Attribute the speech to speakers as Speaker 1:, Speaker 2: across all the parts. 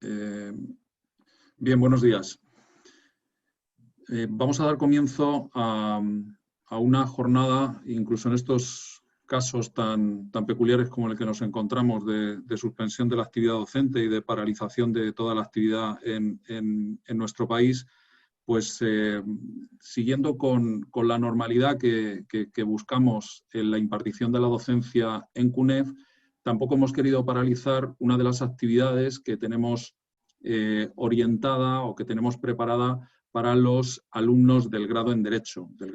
Speaker 1: Eh, Bien, buenos días. Vamos a dar comienzo a una jornada, incluso en estos casos tan peculiares como el que nos encontramos, de suspensión de la actividad docente y de paralización de toda la actividad en nuestro país, pues siguiendo con la normalidad que buscamos en la impartición de la docencia en CUNEF, tampoco hemos querido paralizar una de las actividades que tenemos orientada o que tenemos preparada para los alumnos del grado en Derecho, del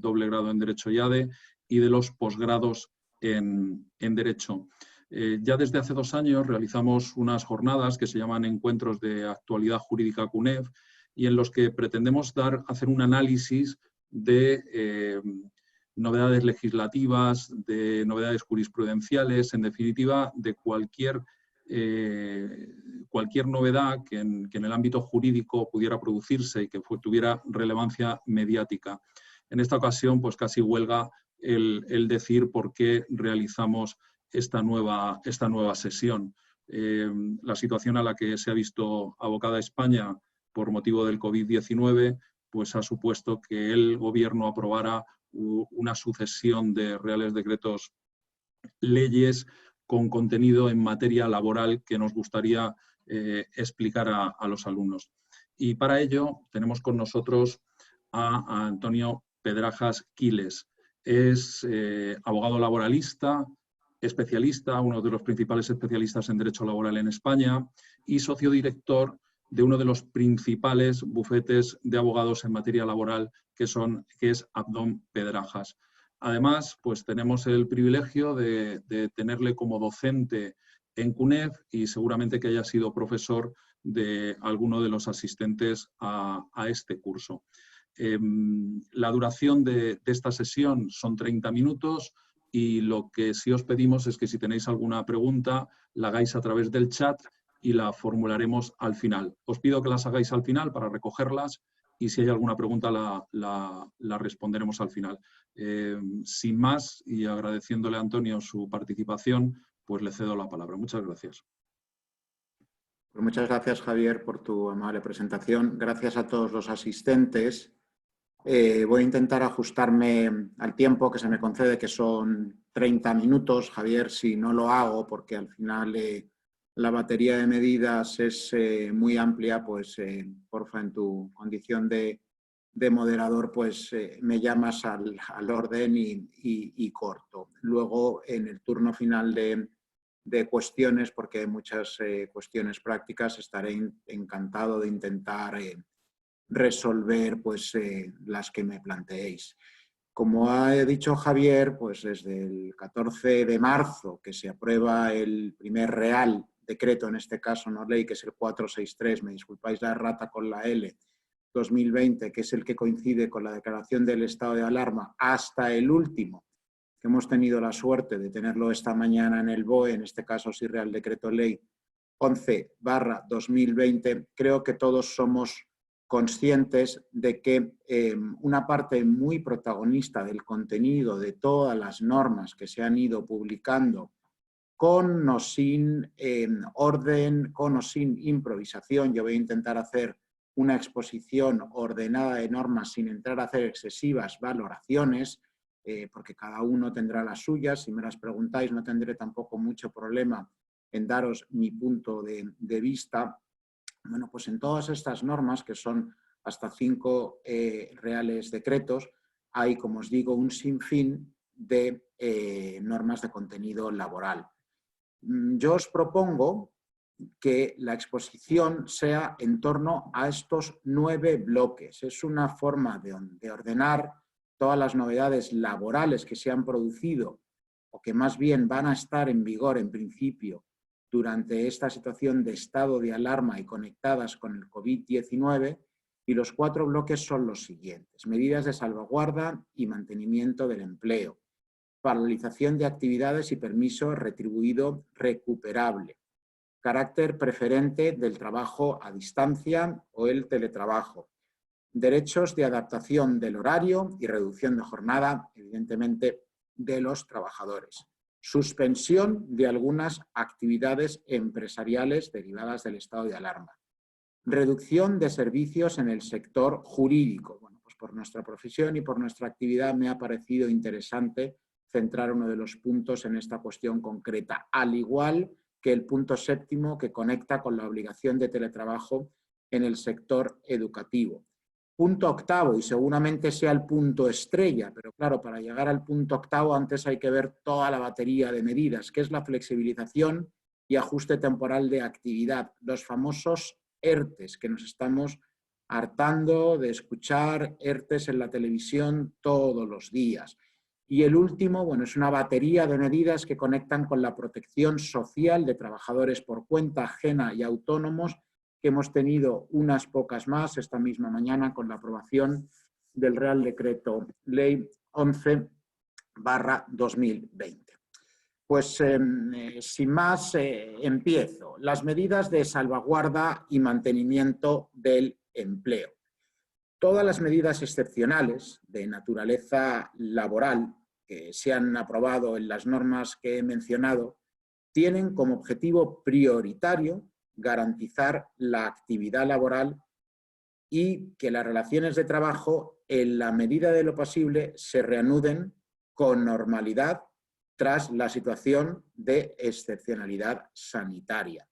Speaker 1: doble grado en Derecho y ADE y de los posgrados en Derecho. Ya desde hace 2 años realizamos unas jornadas que se llaman Encuentros de Actualidad Jurídica CUNEF y en los que pretendemos hacer un análisis de novedades legislativas, de novedades jurisprudenciales, en definitiva, de cualquier novedad que en el ámbito jurídico pudiera producirse y que tuviera relevancia mediática. En esta ocasión, pues casi huelga el decir por qué realizamos esta nueva sesión. La situación a la que se ha visto abocada España por motivo del COVID-19, pues ha supuesto que el Gobierno aprobara una sucesión de reales decretos leyes con contenido en materia laboral que nos gustaría explicar a los alumnos. Y para ello tenemos con nosotros a Antonio Pedrajas Quiles. Es abogado laboralista, especialista, uno de los principales especialistas en derecho laboral en España y socio director de uno de los principales bufetes de abogados en materia laboral que es Abdón Pedrajas. Además, pues tenemos el privilegio de tenerle como docente en CUNEF y seguramente que haya sido profesor de alguno de los asistentes a este curso. La duración de esta sesión son 30 minutos y lo que sí os pedimos es que si tenéis alguna pregunta la hagáis a través del chat y la formularemos al final. Os pido que las hagáis al final para recogerlas y si hay alguna pregunta la responderemos al final. Sin más y agradeciéndole a Antonio su participación, pues le cedo la palabra. Muchas gracias.
Speaker 2: Pues muchas gracias, Javier, por tu amable presentación. Gracias a todos los asistentes. Voy a intentar ajustarme al tiempo que se me concede, que son 30 minutos. Javier, si no lo hago, porque al final la batería de medidas es muy amplia, pues porfa, en tu condición de moderador, pues me llamas al orden y corto. Luego, en el turno final de cuestiones, porque hay muchas cuestiones prácticas, estaré encantado de intentar resolver pues, las que me planteéis. Como ha dicho Javier, pues desde el 14 de marzo que se aprueba el primer real decreto, en este caso no ley, que es el 463, me disculpáis la errata con la L, 2020, que es el que coincide con la declaración del estado de alarma, hasta el último, que hemos tenido la suerte de tenerlo esta mañana en el BOE, en este caso sí Real Decreto Ley 11/2020, creo que todos somos conscientes de que una parte muy protagonista del contenido de todas las normas que se han ido publicando, con o sin orden, con o sin improvisación, yo voy a intentar hacer una exposición ordenada de normas sin entrar a hacer excesivas valoraciones, porque cada uno tendrá las suyas. Si me las preguntáis, no tendré tampoco mucho problema en daros mi punto de vista. Bueno, pues en todas estas normas, que son hasta 5 reales decretos, hay, como os digo, un sinfín de normas de contenido laboral. Yo os propongo que la exposición sea en torno a estos 9 bloques. Es una forma de ordenar todas las novedades laborales que se han producido o que más bien van a estar en vigor en principio durante esta situación de estado de alarma y conectadas con el COVID-19, y los 4 bloques son los siguientes: medidas de salvaguarda y mantenimiento del empleo, paralización de actividades y permiso retribuido recuperable, carácter preferente del trabajo a distancia o el teletrabajo, derechos de adaptación del horario y reducción de jornada, evidentemente, de los trabajadores, suspensión de algunas actividades empresariales derivadas del estado de alarma, reducción de servicios en el sector jurídico. Bueno, pues por nuestra profesión y por nuestra actividad me ha parecido interesante centrar uno de los puntos en esta cuestión concreta, al igual que el punto 7º que conecta con la obligación de teletrabajo en el sector educativo. Punto 8º, y seguramente sea el punto estrella, pero claro, para llegar al punto 8º antes hay que ver toda la batería de medidas, que es la flexibilización y ajuste temporal de actividad, los famosos ERTES, que nos estamos hartando de escuchar ERTES en la televisión todos los días. Y el último, bueno, es una batería de medidas que conectan con la protección social de trabajadores por cuenta ajena y autónomos, que hemos tenido unas pocas más esta misma mañana con la aprobación del Real Decreto Ley 11/2020. Pues sin más, empiezo. Las medidas de salvaguarda y mantenimiento del empleo. Todas las medidas excepcionales de naturaleza laboral que se han aprobado en las normas que he mencionado tienen como objetivo prioritario garantizar la actividad laboral y que las relaciones de trabajo, en la medida de lo posible, se reanuden con normalidad tras la situación de excepcionalidad sanitaria.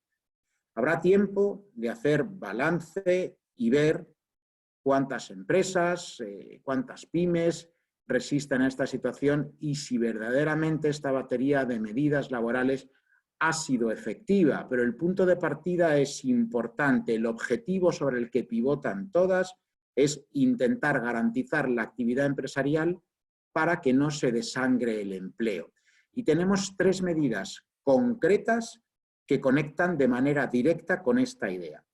Speaker 2: Habrá tiempo de hacer balance y ver cuántas empresas, cuántas pymes resisten a esta situación y si verdaderamente esta batería de medidas laborales ha sido efectiva, pero el punto de partida es importante. El objetivo sobre el que pivotan todas es intentar garantizar la actividad empresarial para que no se desangre el empleo. Y tenemos 3 medidas concretas que conectan de manera directa con esta idea.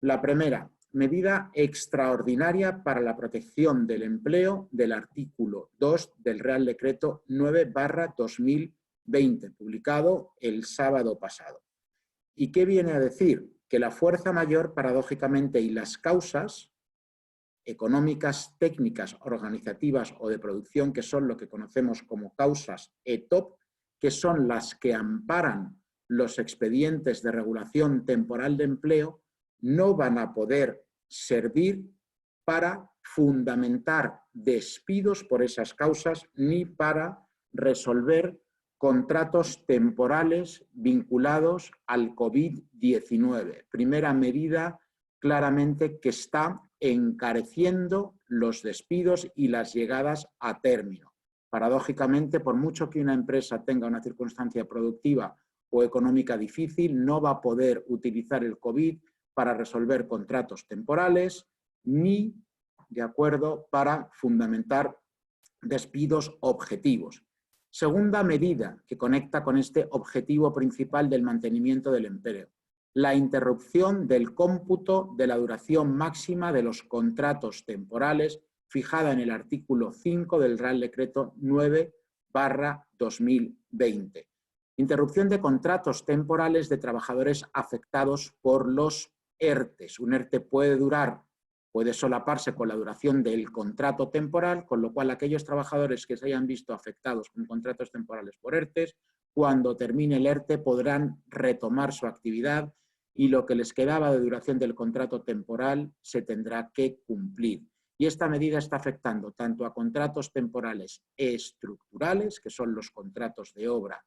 Speaker 2: La primera, medida extraordinaria para la protección del empleo del artículo 2 del Real Decreto 9/2020, publicado el sábado pasado. ¿Y qué viene a decir? Que la fuerza mayor, paradójicamente, y las causas económicas, técnicas, organizativas o de producción, que son lo que conocemos como causas ETOP, que son las que amparan los expedientes de regulación temporal de empleo, no van a poder servir para fundamentar despidos por esas causas ni para resolver contratos temporales vinculados al COVID-19. Primera medida claramente que está encareciendo los despidos y las llegadas a término. Paradójicamente, por mucho que una empresa tenga una circunstancia productiva o económica difícil, no va a poder utilizar el COVID para resolver contratos temporales ni, de acuerdo, para fundamentar despidos objetivos. Segunda medida que conecta con este objetivo principal del mantenimiento del empleo: la interrupción del cómputo de la duración máxima de los contratos temporales fijada en el artículo 5 del Real Decreto 9/2020. Interrupción de contratos temporales de trabajadores afectados por los ERTES. Un ERTE puede solaparse con la duración del contrato temporal, con lo cual aquellos trabajadores que se hayan visto afectados con contratos temporales por ERTES, cuando termine el ERTE podrán retomar su actividad y lo que les quedaba de duración del contrato temporal se tendrá que cumplir. Y esta medida está afectando tanto a contratos temporales estructurales, que son los contratos de obra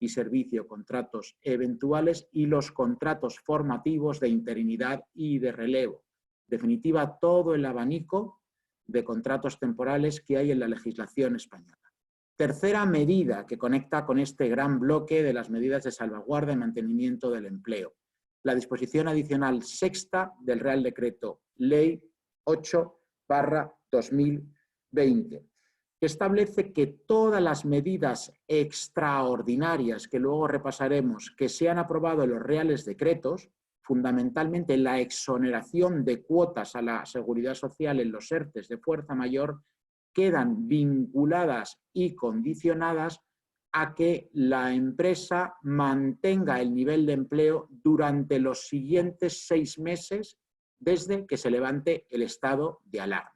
Speaker 2: y servicio, contratos eventuales, y los contratos formativos de interinidad y de relevo. En definitiva, todo el abanico de contratos temporales que hay en la legislación española. Tercera medida que conecta con este gran bloque de las medidas de salvaguarda y mantenimiento del empleo: la disposición adicional 6ª del Real Decreto Ley 8/2020, que establece que todas las medidas extraordinarias, que luego repasaremos, que se han aprobado en los reales decretos, fundamentalmente la exoneración de cuotas a la seguridad social en los ERTES de fuerza mayor, quedan vinculadas y condicionadas a que la empresa mantenga el nivel de empleo durante los siguientes 6 meses desde que se levante el estado de alarma.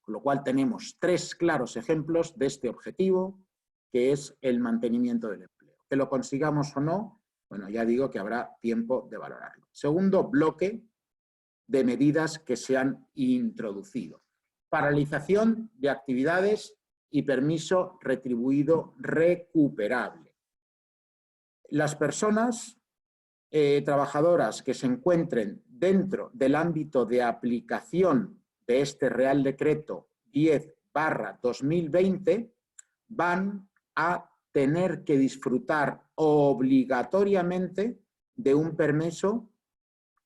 Speaker 2: Con lo cual tenemos 3 claros ejemplos de este objetivo: que es el mantenimiento del empleo. Que lo consigamos o no, bueno, ya digo que habrá tiempo de valorarlo. Segundo bloque de medidas que se han introducido. Paralización de actividades y permiso retribuido recuperable. Las personas trabajadoras que se encuentren dentro del ámbito de aplicación de este Real Decreto 10/2020 van a tener que disfrutar obligatoriamente de un permiso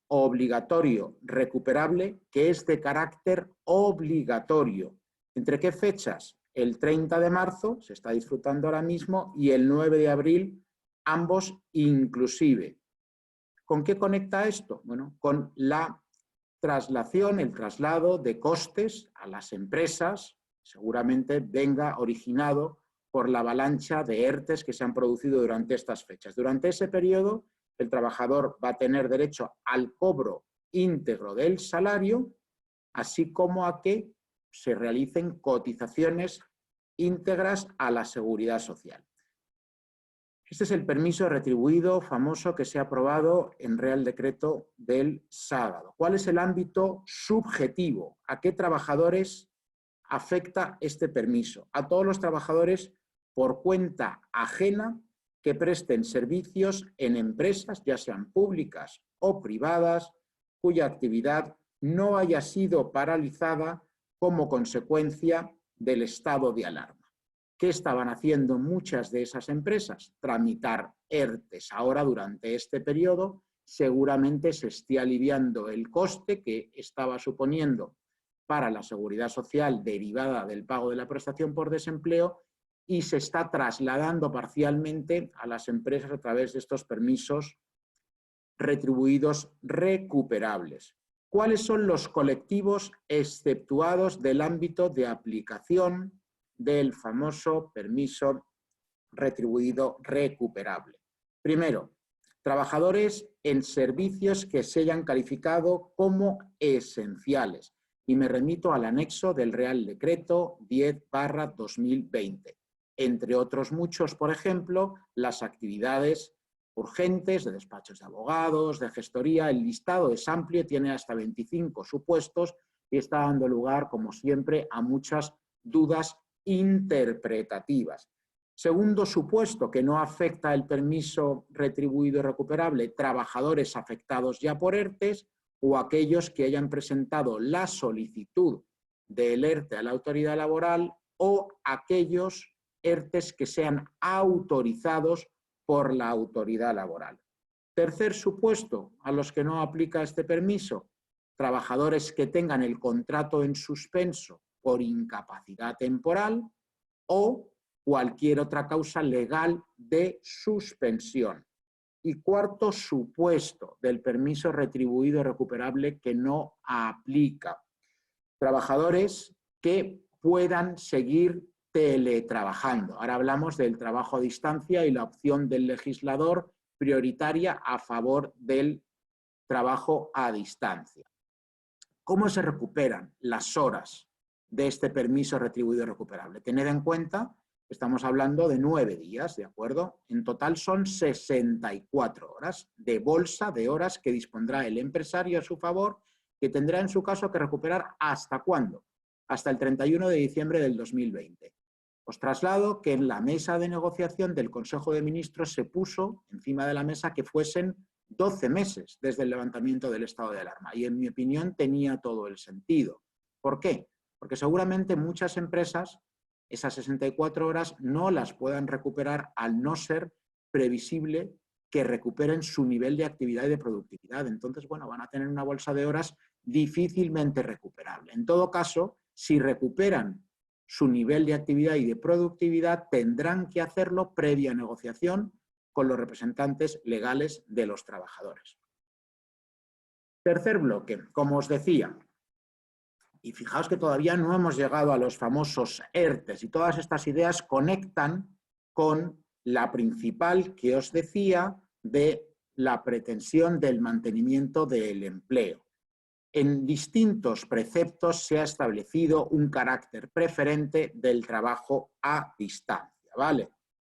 Speaker 2: obligatorio recuperable que es de carácter obligatorio. ¿Entre qué fechas? El 30 de marzo, se está disfrutando ahora mismo, y el 9 de abril, ambos inclusive. ¿Con qué conecta esto? Bueno, con la traslación, el traslado de costes a las empresas, seguramente venga originado por la avalancha de ERTEs que se han producido durante estas fechas. Durante ese periodo, el trabajador va a tener derecho al cobro íntegro del salario, así como a que se realicen cotizaciones íntegras a la seguridad social. Este es el permiso retribuido famoso que se ha aprobado en Real Decreto del sábado. ¿Cuál es el ámbito subjetivo? ¿A qué trabajadores afecta este permiso? A todos los trabajadores por cuenta ajena que presten servicios en empresas, ya sean públicas o privadas, cuya actividad no haya sido paralizada como consecuencia del estado de alarma. ¿Qué estaban haciendo muchas de esas empresas? Tramitar ERTEs. Ahora, durante este periodo, seguramente se esté aliviando el coste que estaba suponiendo para la seguridad social derivada del pago de la prestación por desempleo y se está trasladando parcialmente a las empresas a través de estos permisos retribuidos recuperables. ¿Cuáles son los colectivos exceptuados del ámbito de aplicación del famoso permiso retribuido recuperable? Primero, trabajadores en servicios que se hayan calificado como esenciales. Y me remito al anexo del Real Decreto 10/2020. Entre otros muchos, por ejemplo, las actividades urgentes de despachos de abogados, de gestoría. El listado es amplio, tiene hasta 25 supuestos y está dando lugar, como siempre, a muchas dudas interpretativas. Segundo supuesto que no afecta el permiso retribuido y recuperable, trabajadores afectados ya por ERTEs o aquellos que hayan presentado la solicitud del ERTE a la autoridad laboral o aquellos ERTEs que sean autorizados por la autoridad laboral. Tercer supuesto a los que no aplica este permiso, trabajadores que tengan el contrato en suspenso por incapacidad temporal o cualquier otra causa legal de suspensión. Y cuarto supuesto del permiso retribuido recuperable que no aplica, trabajadores que puedan seguir teletrabajando. Ahora hablamos del trabajo a distancia y la opción del legislador prioritaria a favor del trabajo a distancia. ¿Cómo se recuperan las horas de este permiso retribuido recuperable? Tened en cuenta que estamos hablando de 9 días, ¿de acuerdo? En total son 64 horas de bolsa de horas que dispondrá el empresario a su favor, que tendrá en su caso que recuperar ¿hasta cuándo? Hasta el 31 de diciembre del 2020. Os traslado que en la mesa de negociación del Consejo de Ministros se puso encima de la mesa que fuesen 12 meses desde el levantamiento del estado de alarma y en mi opinión tenía todo el sentido. ¿Por qué? Porque seguramente muchas empresas esas 64 horas no las puedan recuperar al no ser previsible que recuperen su nivel de actividad y de productividad. Entonces, bueno, van a tener una bolsa de horas difícilmente recuperable. En todo caso, si recuperan su nivel de actividad y de productividad, tendrán que hacerlo previa negociación con los representantes legales de los trabajadores. Tercer bloque, como os decía, y fijaos que todavía no hemos llegado a los famosos ERTEs y todas estas ideas conectan con la principal que os decía de la pretensión del mantenimiento del empleo. En distintos preceptos se ha establecido un carácter preferente del trabajo a distancia. ¿vale?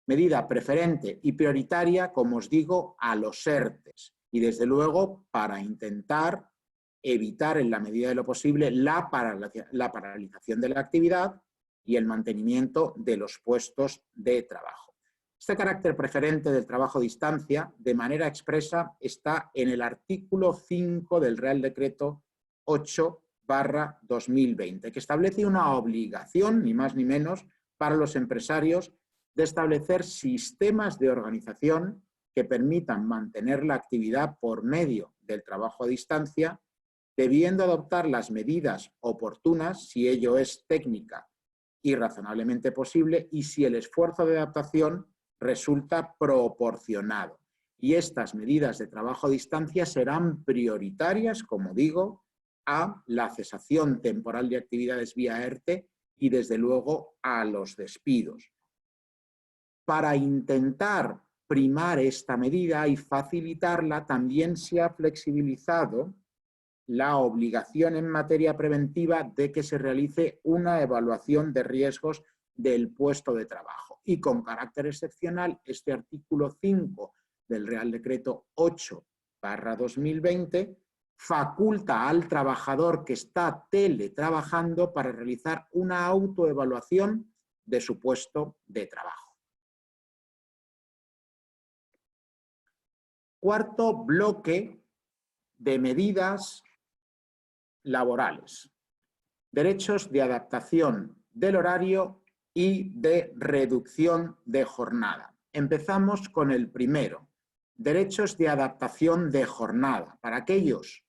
Speaker 2: Medida preferente y prioritaria, como os digo, a los ERTES. Y desde luego para intentar evitar en la medida de lo posible la paralización de la actividad y el mantenimiento de los puestos de trabajo. Este carácter preferente del trabajo a distancia, de manera expresa, está en el artículo 5 del Real Decreto 8/2020, que establece una obligación, ni más ni menos, para los empresarios de establecer sistemas de organización que permitan mantener la actividad por medio del trabajo a distancia, debiendo adoptar las medidas oportunas si ello es técnica y razonablemente posible y si el esfuerzo de adaptación resulta proporcionado. Y estas medidas de trabajo a distancia serán prioritarias, como digo, a la cesación temporal de actividades vía ERTE y, desde luego, a los despidos. Para intentar primar esta medida y facilitarla, también se ha flexibilizado la obligación en materia preventiva de que se realice una evaluación de riesgos del puesto de trabajo. Y con carácter excepcional, este artículo 5 del Real Decreto 8/2020 faculta al trabajador que está teletrabajando para realizar una autoevaluación de su puesto de trabajo. Cuarto bloque de medidas laborales. Derechos de adaptación del horario y de reducción de jornada. Empezamos con el primero. Derechos de adaptación de jornada. Para aquellos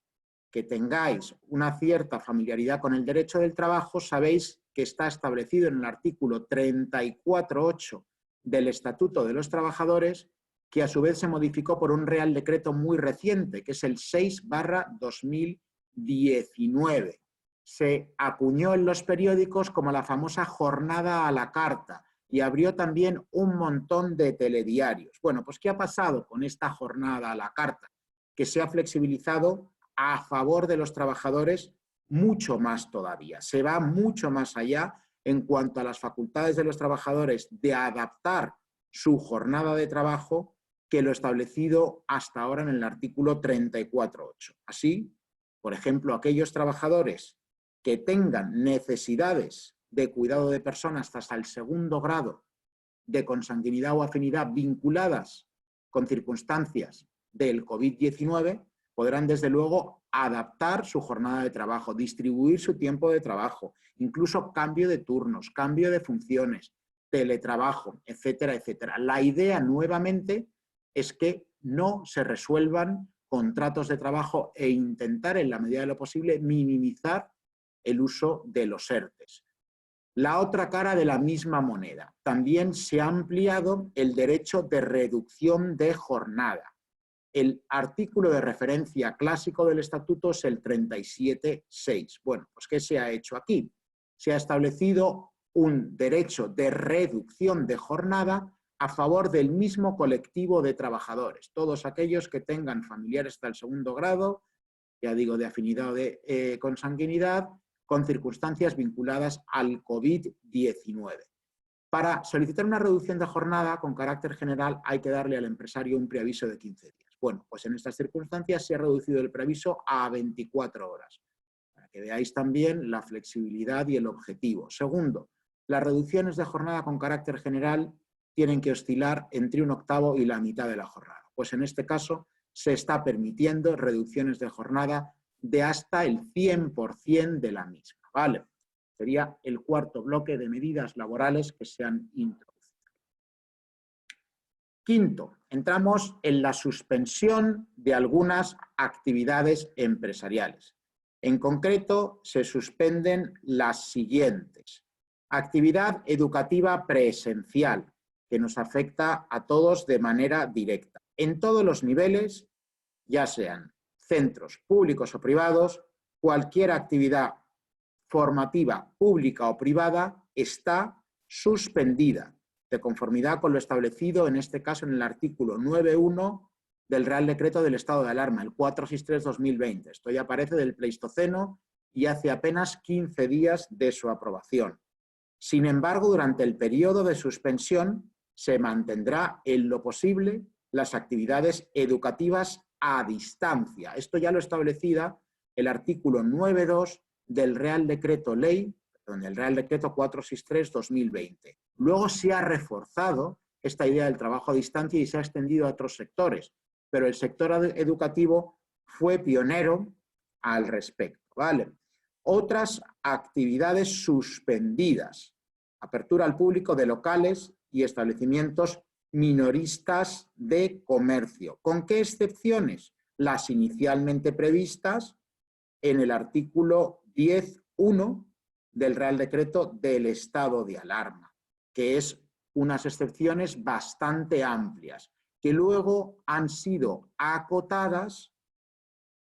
Speaker 2: que tengáis una cierta familiaridad con el derecho del trabajo, sabéis que está establecido en el artículo 34.8 del Estatuto de los Trabajadores, que a su vez se modificó por un Real Decreto muy reciente, que es el 6/2019. Se acuñó en los periódicos como la famosa jornada a la carta y abrió también un montón de telediarios. Bueno, pues ¿qué ha pasado con esta jornada a la carta? Que se ha flexibilizado a favor de los trabajadores mucho más todavía. Se va mucho más allá en cuanto a las facultades de los trabajadores de adaptar su jornada de trabajo que lo establecido hasta ahora en el artículo 34.8. Así, por ejemplo, aquellos trabajadores que tengan necesidades de cuidado de personas hasta el 2º grado de consanguinidad o afinidad vinculadas con circunstancias del COVID-19, podrán desde luego adaptar su jornada de trabajo, distribuir su tiempo de trabajo, incluso cambio de turnos, cambio de funciones, teletrabajo, etcétera, etcétera. La idea nuevamente es que no se resuelvan contratos de trabajo e intentar en la medida de lo posible minimizar el uso de los ERTES. La otra cara de la misma moneda. También se ha ampliado el derecho de reducción de jornada. El artículo de referencia clásico del Estatuto es el 37.6. Bueno, pues ¿qué se ha hecho aquí? Se ha establecido un derecho de reducción de jornada a favor del mismo colectivo de trabajadores, todos aquellos que tengan familiares hasta el 2º grado, ya digo, de afinidad o de consanguinidad, con circunstancias vinculadas al COVID-19. Para solicitar una reducción de jornada con carácter general hay que darle al empresario un preaviso de 15 días. Bueno, pues en estas circunstancias se ha reducido el preaviso a 24 horas, para que veáis también la flexibilidad y el objetivo. Segundo, las reducciones de jornada con carácter general tienen que oscilar entre 1/8 y la mitad de la jornada. Pues en este caso se está permitiendo reducciones de jornada de hasta el 100% de la misma, ¿vale? Sería el cuarto bloque de medidas laborales que se han introducido. Quinto, entramos en la suspensión de algunas actividades empresariales. En concreto, se suspenden las siguientes. Actividad educativa presencial, que nos afecta a todos de manera directa, en todos los niveles, ya sean centros públicos o privados, cualquier actividad formativa pública o privada está suspendida, de conformidad con lo establecido en este caso en el artículo 9.1 del Real Decreto del Estado de Alarma, el 463/2020. Esto ya aparece del Pleistoceno y hace apenas 15 días de su aprobación. Sin embargo, durante el periodo de suspensión se mantendrá en lo posible las actividades educativas a distancia. Esto ya lo establecía el artículo 9.2 del Real Decreto 463/2020. Luego se ha reforzado esta idea del trabajo a distancia y se ha extendido a otros sectores, pero el sector educativo fue pionero al respecto, ¿vale? Otras actividades suspendidas. Apertura al público de locales y establecimientos minoristas de comercio. ¿Con qué excepciones? Las inicialmente previstas en el artículo 10.1 del Real Decreto del estado de alarma, que es unas excepciones bastante amplias, que luego han sido acotadas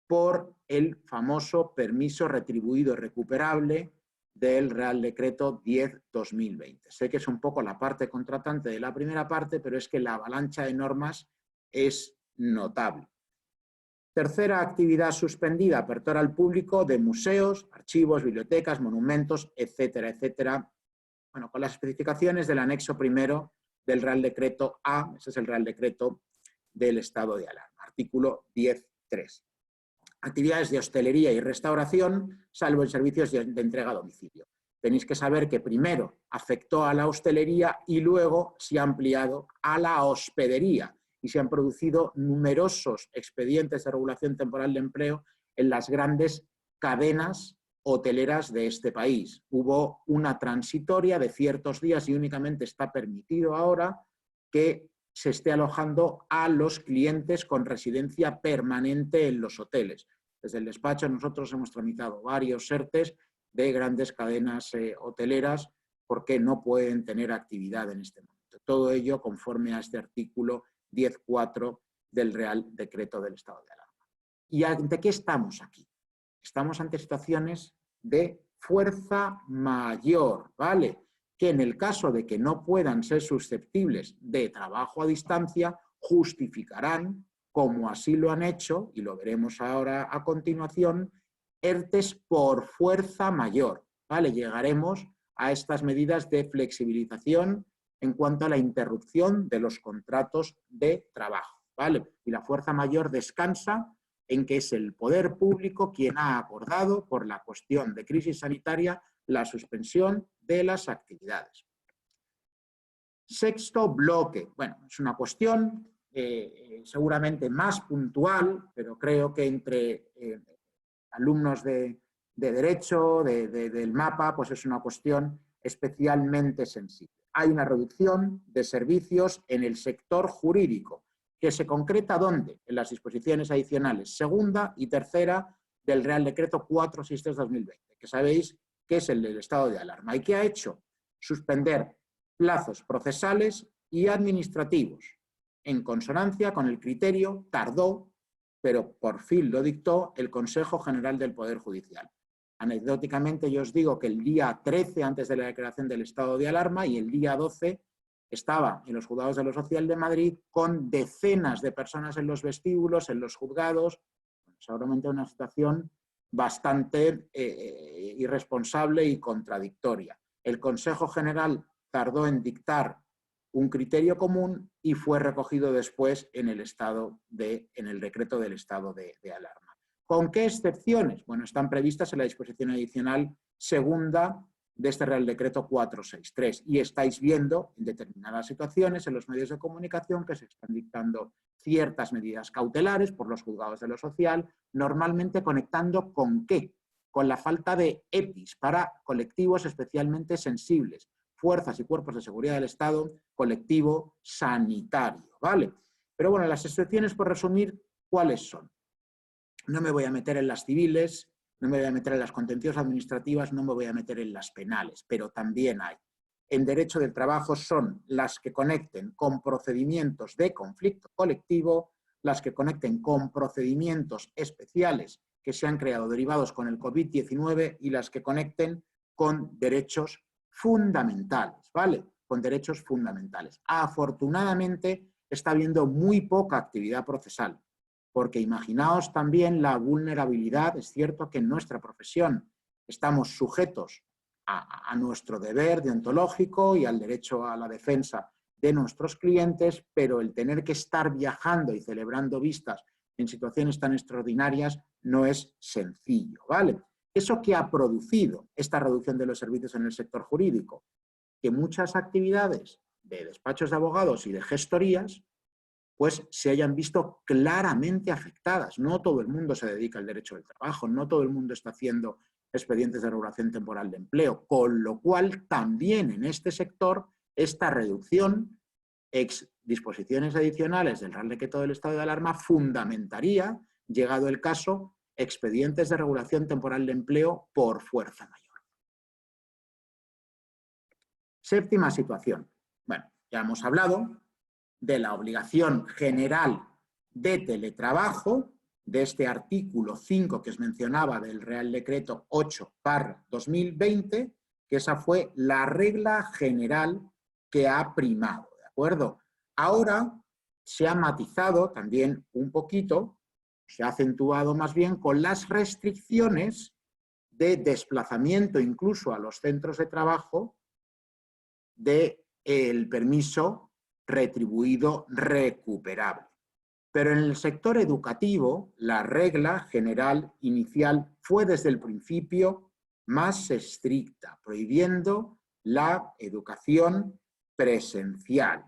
Speaker 2: por el famoso permiso retribuido recuperable del Real Decreto 10/2020. Sé que es un poco la parte contratante de la primera parte, pero es que la avalancha de normas es notable. Tercera actividad suspendida, apertura al público de museos, archivos, bibliotecas, monumentos, etcétera, etcétera. Bueno, con las especificaciones del anexo primero del Real Decreto A, ese es el Real Decreto del estado de alarma, artículo 10.3. Actividades de hostelería y restauración, salvo en servicios de entrega a domicilio. Tenéis que saber que primero afectó a la hostelería y luego se ha ampliado a la hospedería y se han producido numerosos expedientes de regulación temporal de empleo en las grandes cadenas hoteleras de este país. Hubo una transitoria de ciertos días y únicamente está permitido ahora que se esté alojando a los clientes con residencia permanente en los hoteles. Desde el despacho nosotros hemos tramitado varios ERTEs de grandes cadenas hoteleras porque no pueden tener actividad en este momento. Todo ello conforme a este artículo 10.4 del Real Decreto del estado de alarma. ¿Y ante qué estamos aquí? Estamos ante situaciones de fuerza mayor, ¿vale? Que en el caso de que no puedan ser susceptibles de trabajo a distancia, justificarán, como así lo han hecho, y lo veremos ahora a continuación, ERTEs por fuerza mayor, ¿vale? Llegaremos a estas medidas de flexibilización en cuanto a la interrupción de los contratos de trabajo, ¿vale? Y la fuerza mayor descansa en que es el poder público quien ha acordado, por la cuestión de crisis sanitaria, la suspensión de las actividades. Sexto bloque. Bueno, es una cuestión seguramente más puntual, pero creo que entre alumnos de Derecho, del MAPA, pues es una cuestión especialmente sensible. Hay una reducción de servicios en el sector jurídico, que se concreta ¿dónde? En las disposiciones adicionales segunda y tercera del Real Decreto 463/2020, que sabéis que es el del estado de alarma. ¿Y qué ha hecho? Suspender plazos procesales y administrativos, en consonancia con el criterio, tardó, pero por fin lo dictó el Consejo General del Poder Judicial. Anecdóticamente yo os digo que el día 13, antes de la declaración del estado de alarma, y el día 12, estaba en los juzgados de lo social de Madrid con decenas de personas en los vestíbulos, en los juzgados, seguramente una situación bastante irresponsable y contradictoria. El Consejo General tardó en dictar un criterio común y fue recogido después en el decreto del estado de alarma. ¿Con qué excepciones? Bueno, están previstas en la disposición adicional segunda de este Real Decreto 463 y estáis viendo en determinadas situaciones en los medios de comunicación que se están dictando ciertas medidas cautelares por los juzgados de lo social, normalmente conectando ¿con qué? Con la falta de EPIs para colectivos especialmente sensibles, fuerzas y cuerpos de seguridad del Estado, colectivo sanitario, ¿vale? Pero bueno, las excepciones, por resumir, ¿cuáles son? No me voy a meter en las civiles, no me voy a meter en las contenciosas administrativas, no me voy a meter en las penales, pero también hay. En derecho del trabajo son las que conecten con procedimientos de conflicto colectivo, las que conecten con procedimientos especiales que se han creado derivados con el COVID-19 y las que conecten con derechos fundamentales, ¿vale? Con derechos fundamentales. Afortunadamente está habiendo muy poca actividad procesal, porque imaginaos también la vulnerabilidad. Es cierto que en nuestra profesión estamos sujetos a nuestro deber deontológico y al derecho a la defensa de nuestros clientes, pero el tener que estar viajando y celebrando vistas en situaciones tan extraordinarias no es sencillo, ¿vale? ¿Eso qué ha producido esta reducción de los servicios en el sector jurídico? Que muchas actividades de despachos de abogados y de gestorías pues se hayan visto claramente afectadas. No todo el mundo se dedica al derecho del trabajo, no todo el mundo está haciendo expedientes de regulación temporal de empleo, con lo cual también en este sector esta reducción, ex disposiciones adicionales del Real Decreto del estado de alarma, fundamentaría, llegado el caso, expedientes de regulación temporal de empleo por fuerza mayor. Séptima situación. Bueno, ya hemos hablado de la obligación general de teletrabajo, de este artículo 5 que os mencionaba del Real Decreto 8/2020, que esa fue la regla general que ha primado, ¿de acuerdo? Ahora se ha matizado también un poquito, se ha acentuado más bien con las restricciones de desplazamiento incluso a los centros de trabajo del permiso retribuido recuperable. Pero en el sector educativo, la regla general inicial fue desde el principio más estricta, prohibiendo la educación presencial.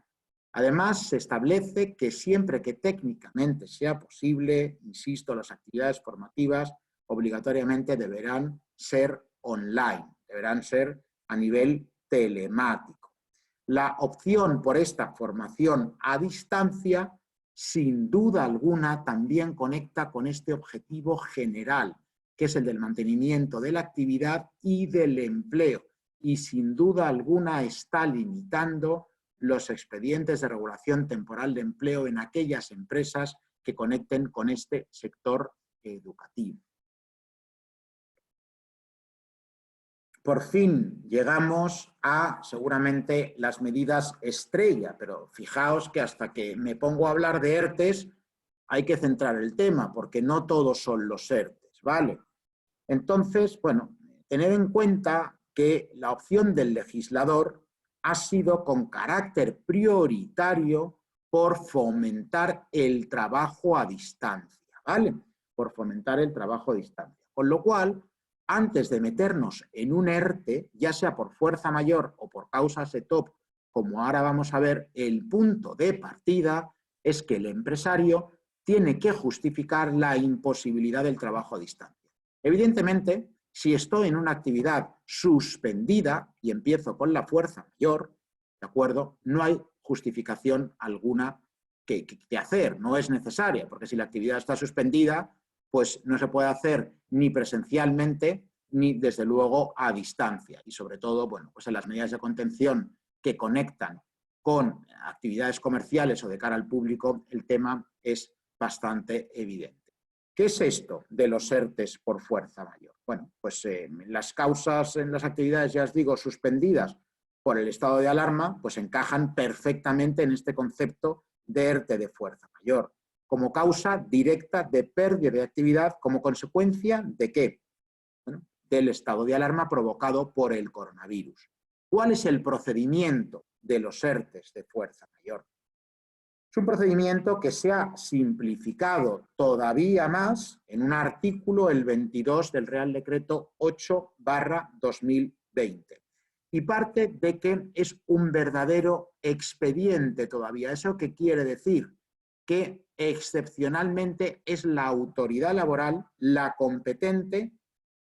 Speaker 2: Además, se establece que siempre que técnicamente sea posible, insisto, las actividades formativas obligatoriamente deberán ser online, deberán ser a nivel telemático. La opción por esta formación a distancia, sin duda alguna, también conecta con este objetivo general, que es el del mantenimiento de la actividad y del empleo, y sin duda alguna está limitando los expedientes de regulación temporal de empleo en aquellas empresas que conecten con este sector educativo. Por fin llegamos a, seguramente, las medidas estrella, pero fijaos que hasta que me pongo a hablar de ERTEs hay que centrar el tema, porque no todos son los ERTEs, ¿vale? Entonces, bueno, tener en cuenta que la opción del legislador ha sido con carácter prioritario por fomentar el trabajo a distancia, ¿vale? Por fomentar el trabajo a distancia. Con lo cual, antes de meternos en un ERTE, ya sea por fuerza mayor o por causas ETOP, como ahora vamos a ver, el punto de partida es que el empresario tiene que justificar la imposibilidad del trabajo a distancia. Evidentemente, si estoy en una actividad suspendida y empiezo con la fuerza mayor, ¿de acuerdo? No hay justificación alguna que hacer, no es necesaria, porque si la actividad está suspendida, pues no se puede hacer ni presencialmente ni, desde luego, a distancia. Y sobre todo, bueno, pues en las medidas de contención que conectan con actividades comerciales o de cara al público, el tema es bastante evidente. ¿Qué es esto de los ERTEs por fuerza mayor? Bueno, pues las causas en las actividades, ya os digo, suspendidas por el estado de alarma, pues encajan perfectamente en este concepto de ERTE de fuerza mayor, como causa directa de pérdida de actividad como consecuencia de ¿qué? Bueno, del estado de alarma provocado por el coronavirus. ¿Cuál es el procedimiento de los ERTEs de fuerza mayor? Es un procedimiento que se ha simplificado todavía más en un artículo, el 22 del Real Decreto 8/2020. Y parte de que es un verdadero expediente todavía. ¿Eso qué quiere decir? Que excepcionalmente es la autoridad laboral la competente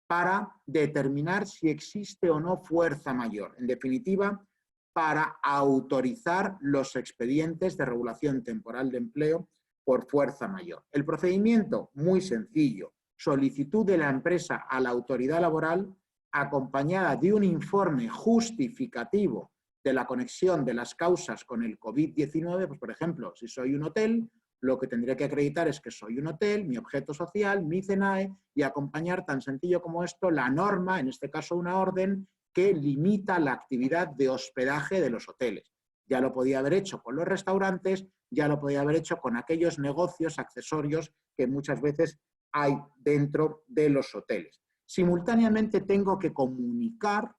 Speaker 2: para determinar si existe o no fuerza mayor. En definitiva, para autorizar los expedientes de regulación temporal de empleo por fuerza mayor. El procedimiento, muy sencillo, solicitud de la empresa a la autoridad laboral acompañada de un informe justificativo de la conexión de las causas con el COVID-19, pues por ejemplo, si soy un hotel, lo que tendría que acreditar es que soy un hotel, mi objeto social, mi CNAE, y acompañar tan sencillo como esto la norma, en este caso una orden, que limita la actividad de hospedaje de los hoteles. Ya lo podía haber hecho con los restaurantes, ya lo podía haber hecho con aquellos negocios accesorios que muchas veces hay dentro de los hoteles. Simultáneamente tengo que comunicar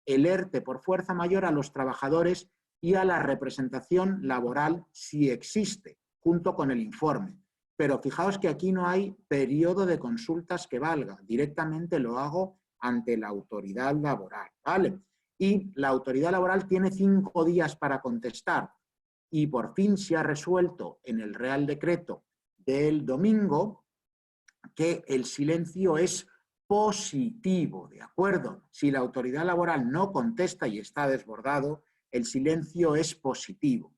Speaker 2: el ERTE por fuerza mayor a los trabajadores y a la representación laboral si existe, junto con el informe. Pero fijaos que aquí no hay periodo de consultas que valga, directamente lo hago ante la autoridad laboral, ¿vale? Y la autoridad laboral tiene 5 días para contestar y por fin se ha resuelto en el Real Decreto del domingo que el silencio es positivo, ¿de acuerdo? Si la autoridad laboral no contesta y está desbordado, el silencio es positivo.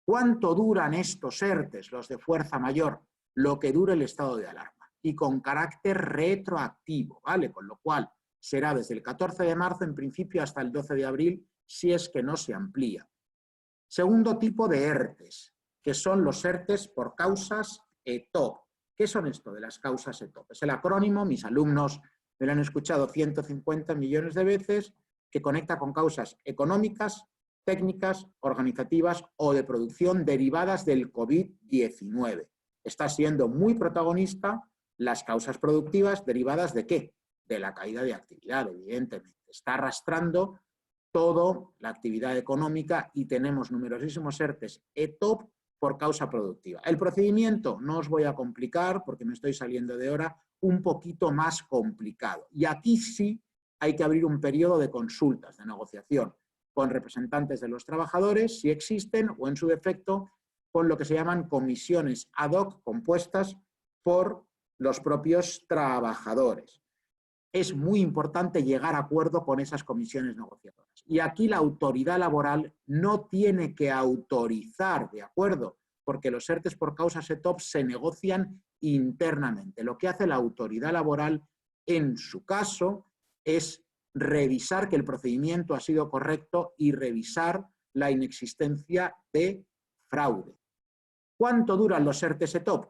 Speaker 2: ¿Cuánto duran estos ERTES, los de fuerza mayor? Lo que dure el estado de alarma y con carácter retroactivo, ¿vale? Con lo cual será desde el 14 de marzo en principio hasta el 12 de abril si es que no se amplía. Segundo tipo de ERTES, que son los ERTES por causas ETOP. ¿Qué son esto de las causas ETOP? Es el acrónimo, mis alumnos me lo han escuchado 150 millones de veces, que conecta con causas económicas, técnicas, organizativas o de producción derivadas del COVID-19. Está siendo muy protagonista las causas productivas derivadas ¿de qué? De la caída de actividad, evidentemente. Está arrastrando toda la actividad económica y tenemos numerosísimos ERTES ETOP por causa productiva. El procedimiento no os voy a complicar porque me estoy saliendo de hora, un poquito más complicado. Y aquí sí hay que abrir un periodo de consultas, de negociación con representantes de los trabajadores, si existen, o en su defecto, con lo que se llaman comisiones ad hoc compuestas por los propios trabajadores. Es muy importante llegar a acuerdo con esas comisiones negociadoras. Y aquí la autoridad laboral no tiene que autorizar, ¿de acuerdo? Porque los ERTES por causas ETOP se negocian internamente. Lo que hace la autoridad laboral, en su caso, es revisar que el procedimiento ha sido correcto y revisar la inexistencia de fraude. ¿Cuánto duran los ERTES ETOP?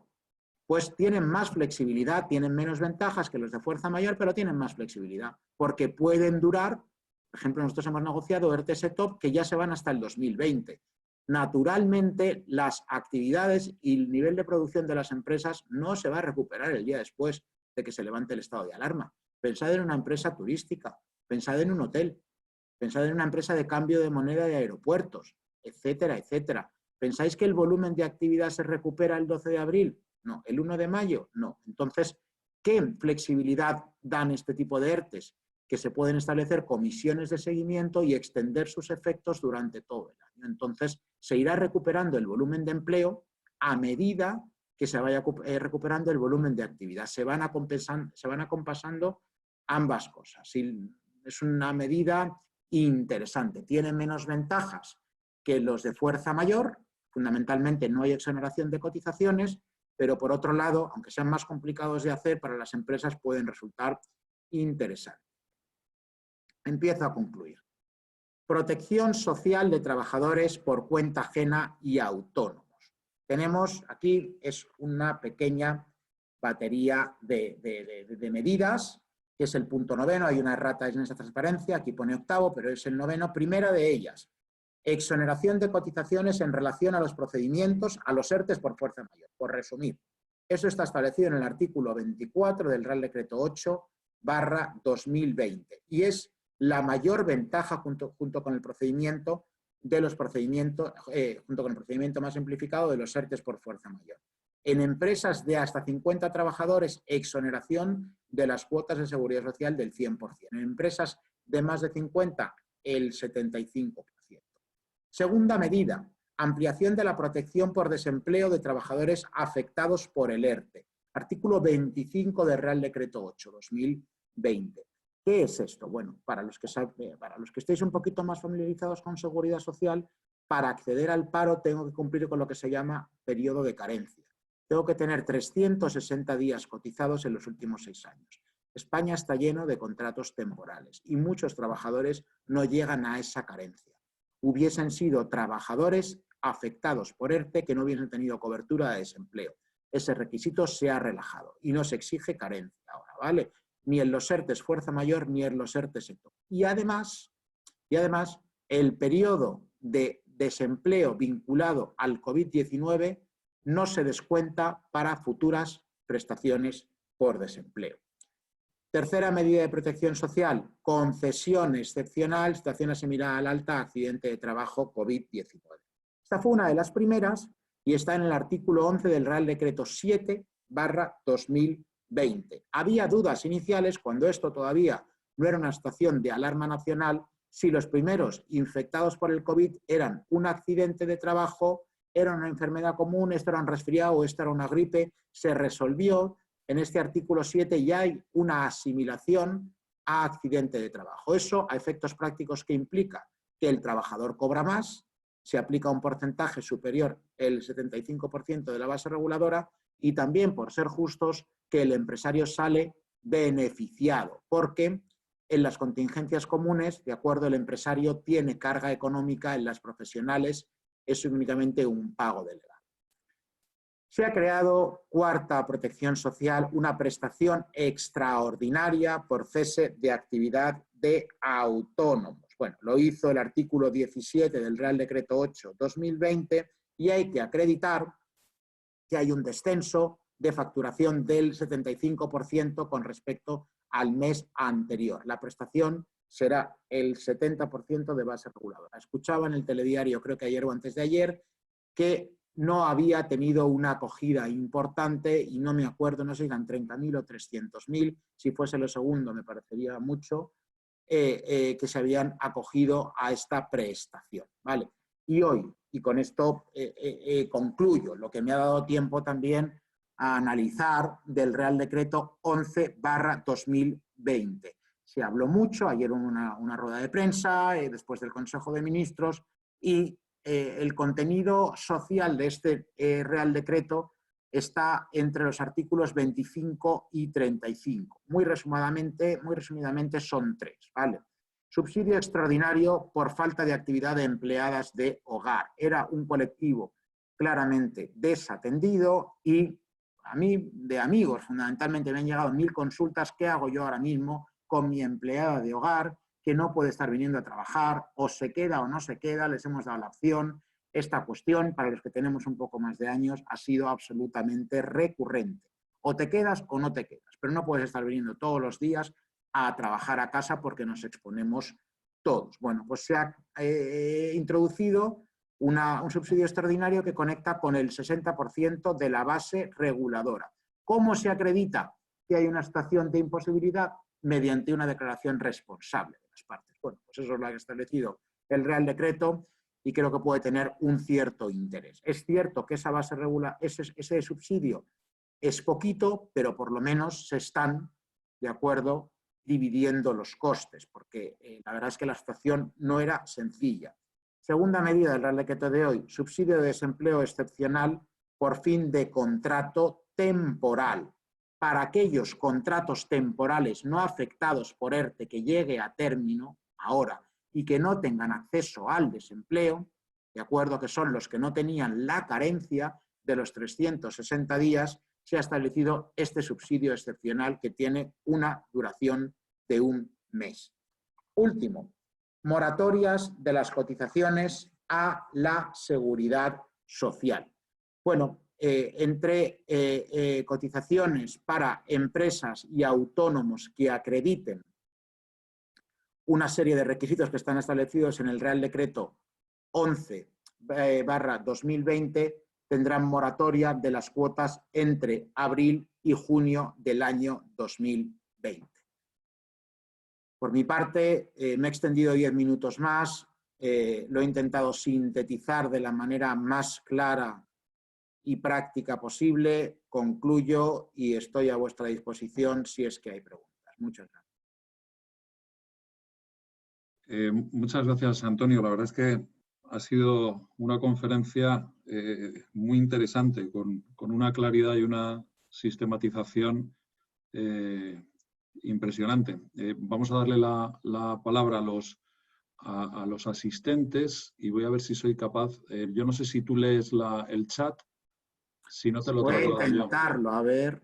Speaker 2: Pues tienen más flexibilidad, tienen menos ventajas que los de fuerza mayor, pero tienen más flexibilidad, porque pueden durar, por ejemplo, nosotros hemos negociado ERTES ETOP que ya se van hasta el 2020. Naturalmente, las actividades y el nivel de producción de las empresas no se va a recuperar el día después de que se levante el estado de alarma. Pensad en una empresa turística, pensad en un hotel, pensad en una empresa de cambio de moneda de aeropuertos, etcétera, etcétera. ¿Pensáis que el volumen de actividad se recupera el 12 de abril? No. ¿El 1 de mayo? No. Entonces, ¿qué flexibilidad dan este tipo de ERTES? Que se pueden establecer comisiones de seguimiento y extender sus efectos durante todo el año. Entonces, se irá recuperando el volumen de empleo a medida que se vaya recuperando el volumen de actividad. Se van acompasando ambas cosas. Es una medida interesante. Tiene menos ventajas que los de fuerza mayor. Fundamentalmente no hay exoneración de cotizaciones, pero por otro lado, aunque sean más complicados de hacer, para las empresas pueden resultar interesantes. Empiezo a concluir. Protección social de trabajadores por cuenta ajena y autónomos. Tenemos aquí, es una pequeña batería de medidas, que es el punto 9, hay una errata en esa transparencia, aquí pone 8º, pero es el 9º. Primera de ellas, exoneración de cotizaciones en relación a los procedimientos a los ERTES por fuerza mayor. Por resumir, eso está establecido en el artículo 24 del Real Decreto 8/2020 y es la mayor ventaja junto con el procedimiento junto con el procedimiento más simplificado de los ERTES por fuerza mayor. En empresas de hasta 50 trabajadores, exoneración de las cuotas de seguridad social del 100%. En empresas de más de 50, el 75%. Segunda medida, ampliación de la protección por desempleo de trabajadores afectados por el ERTE. Artículo 25 del Real Decreto 8/2020. ¿Qué es esto? Bueno, para los que estéis un poquito más familiarizados con seguridad social, para acceder al paro tengo que cumplir con lo que se llama periodo de carencia. Tengo que tener 360 días cotizados en los últimos 6 años. España está lleno de contratos temporales y muchos trabajadores no llegan a esa carencia. Hubiesen sido trabajadores afectados por ERTE que no hubiesen tenido cobertura de desempleo. Ese requisito se ha relajado y no se exige carencia ahora, ¿vale? Ni en los ERTES fuerza mayor ni en los ERTES ETOP. Y además, el periodo de desempleo vinculado al COVID-19 no se descuenta para futuras prestaciones por desempleo. Tercera medida de protección social, concesión excepcional, situación asimilada al alta, accidente de trabajo, COVID-19. Esta fue una de las primeras y está en el artículo 11 del Real Decreto 7/2020. Había dudas iniciales, cuando esto todavía no era una situación de alarma nacional, si los primeros infectados por el COVID eran un accidente de trabajo, era una enfermedad común, esto era un resfriado o esto era una gripe. Se resolvió. En este artículo 7 ya hay una asimilación a accidente de trabajo. Eso, a efectos prácticos, ¿qué implica? Que el trabajador cobra más, se aplica un porcentaje superior, el 75% de la base reguladora, y también, por ser justos, que el empresario sale beneficiado, porque en las contingencias comunes, de acuerdo, el empresario tiene carga económica, en las profesionales es únicamente un pago delegado. Se ha creado, cuarta protección social, una prestación extraordinaria por cese de actividad de autónomos. Bueno, lo hizo el artículo 17 del Real Decreto 8/2020 y hay que acreditar que hay un descenso de facturación del 75% con respecto al mes anterior. La prestación será el 70% de base reguladora. Escuchaba en el telediario, creo que ayer o antes de ayer, que no había tenido una acogida importante y no me acuerdo, no sé si eran 30.000 o 300.000, si fuese lo segundo me parecería mucho, que se habían acogido a esta prestación, ¿vale? Y hoy, y con esto concluyo, lo que me ha dado tiempo también a analizar del Real Decreto 11/2020. Se habló mucho, ayer hubo una rueda de prensa, después del Consejo de Ministros, y el contenido social de este Real Decreto está entre los artículos 25 y 35. Muy resumidamente son tres, ¿vale? Subsidio extraordinario por falta de actividad de empleadas de hogar. Era un colectivo claramente desatendido y a mí, de amigos, fundamentalmente me han llegado 1000 consultas. ¿Qué hago yo ahora mismo con mi empleada de hogar que no puede estar viniendo a trabajar? O se queda o no se queda, les hemos dado la opción. Esta cuestión, para los que tenemos un poco más de años, ha sido absolutamente recurrente. O te quedas o no te quedas, pero no puedes estar viniendo todos los días a trabajar a casa porque nos exponemos todos. Bueno, pues se ha introducido un subsidio extraordinario que conecta con el 60% de la base reguladora. ¿Cómo se acredita que hay una situación de imposibilidad? Mediante una declaración responsable de las partes. Bueno, pues eso es lo que ha establecido el Real Decreto y creo que puede tener un cierto interés. Es cierto que esa base ese subsidio es poquito, pero por lo menos se están, de acuerdo, dividiendo los costes, porque la verdad es que la situación no era sencilla. Segunda medida del Real Decreto de hoy, subsidio de desempleo excepcional por fin de contrato temporal. Para aquellos contratos temporales no afectados por ERTE que llegue a término ahora y que no tengan acceso al desempleo, de acuerdo, que son los que no tenían la carencia de los 360 días, se ha establecido este subsidio excepcional que tiene una duración de un mes. Último, moratorias de las cotizaciones a la seguridad social. Bueno, entre cotizaciones para empresas y autónomos que acrediten una serie de requisitos que están establecidos en el Real Decreto 11/2020, tendrán moratoria de las cuotas entre abril y junio del año 2020. Por mi parte, me he extendido 10 minutos más, lo he intentado sintetizar de la manera más clara y práctica posible. Concluyo y estoy a vuestra disposición si es que hay preguntas. Muchas gracias.
Speaker 1: Muchas gracias, Antonio. La verdad es que ha sido una conferencia muy interesante, con una claridad y una sistematización impresionante. Vamos a darle la palabra a los asistentes y voy a ver si soy capaz. Yo no sé si tú lees el chat, si no te lo traslado yo.
Speaker 2: Voy a intentarlo, a ver.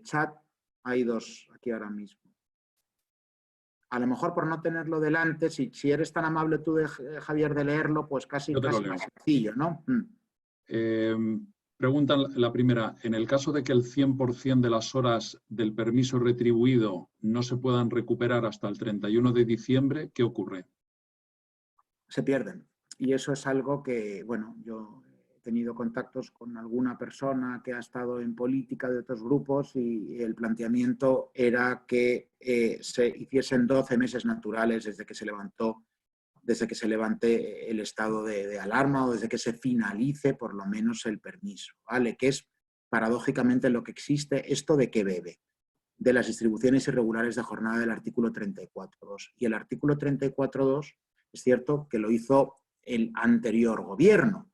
Speaker 2: Chat, hay dos aquí ahora mismo. A lo mejor por no tenerlo delante, si eres tan amable tú, Javier, de leerlo, pues casi más sencillo, ¿no?
Speaker 1: Pregunta la primera, en el caso de que el 100% de las horas del permiso retribuido no se puedan recuperar hasta el 31 de diciembre, ¿qué ocurre?
Speaker 2: Se pierden. Y eso es algo que, bueno, yo he tenido contactos con alguna persona que ha estado en política de otros grupos y el planteamiento era que se hiciesen 12 meses naturales desde que se levante el estado de alarma o desde que se finalice por lo menos el permiso, ¿vale? Que es paradójicamente lo que existe. ¿Esto de qué bebe? De las distribuciones irregulares de jornada del artículo 34.2. Y el artículo 34.2 es cierto que lo hizo el anterior gobierno,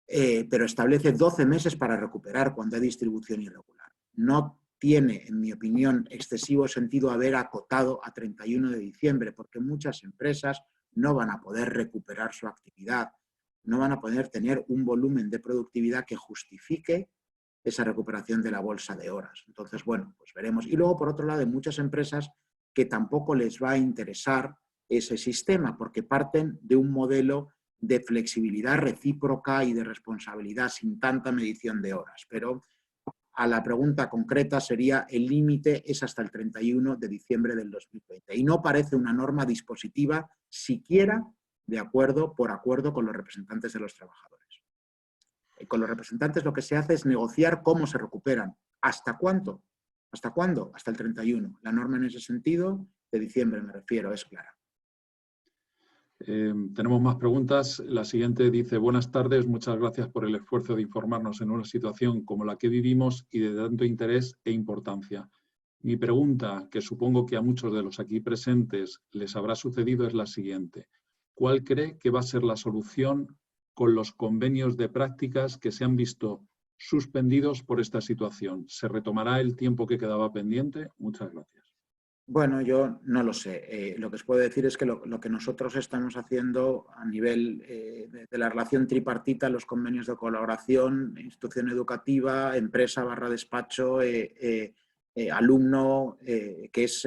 Speaker 2: pero establece 12 meses para recuperar cuando hay distribución irregular. No tiene, en mi opinión, excesivo sentido haber acotado a 31 de diciembre, porque muchas empresas no van a poder recuperar su actividad, no van a poder tener un volumen de productividad que justifique esa recuperación de la bolsa de horas. Entonces, bueno, pues veremos. Y luego, por otro lado, hay muchas empresas que tampoco les va a interesar ese sistema, porque parten de un modelo de flexibilidad recíproca y de responsabilidad sin tanta medición de horas. Pero a la pregunta concreta sería, el límite es hasta el 31 de diciembre del 2020. Y no parece una norma dispositiva siquiera por acuerdo con los representantes de los trabajadores. Con los representantes lo que se hace es negociar cómo se recuperan. ¿Hasta cuánto? ¿Hasta cuándo? Hasta el 31. La norma en ese sentido, de diciembre me refiero, es clara.
Speaker 1: Tenemos más preguntas. La siguiente dice, buenas tardes, muchas gracias por el esfuerzo de informarnos en una situación como la que vivimos y de tanto interés e importancia. Mi pregunta, que supongo que a muchos de los aquí presentes les habrá sucedido, es la siguiente. ¿Cuál cree que va a ser la solución con los convenios de prácticas que se han visto suspendidos por esta situación? ¿Se retomará el tiempo que quedaba pendiente? Muchas gracias.
Speaker 2: Bueno, yo no lo sé. Lo que os puedo decir es que lo que nosotros estamos haciendo a nivel de la relación tripartita, los convenios de colaboración, institución educativa, empresa / despacho, alumno, que es